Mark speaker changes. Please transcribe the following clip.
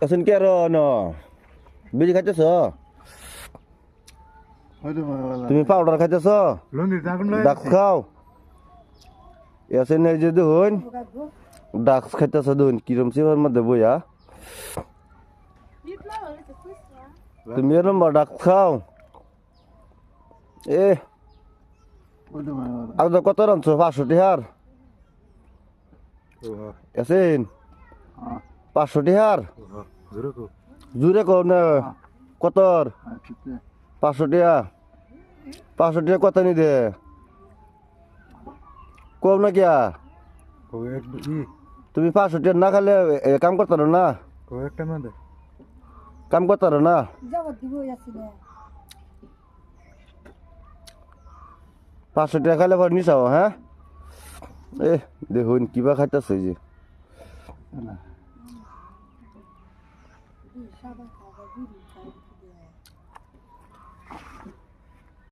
Speaker 1: এখন কি আর বিড়ি খাইতেছ তুমি পাউডার খাইতেছ ডাক্স খাও এসে নেই যে দেখুন ডাক্স খাইতেছ দেখুন কিরম সিবার মধ্যে বইয়া তুমি এরম ডাক্স খাও এ আর কত রানছো 500 টিহার এসেন 500 টিহার জুড়ে কো না কতর 500 টিয়া 500 টিয়া কত নি দে কম না কিয়া তুমি 500 টিয়া না খালে কাম করতে পারো না কাম করতে পারো না 500 টাকা খাইলে পর নিছাও হ্যাঁ এ দেখুন কিবা খাইতেছে যে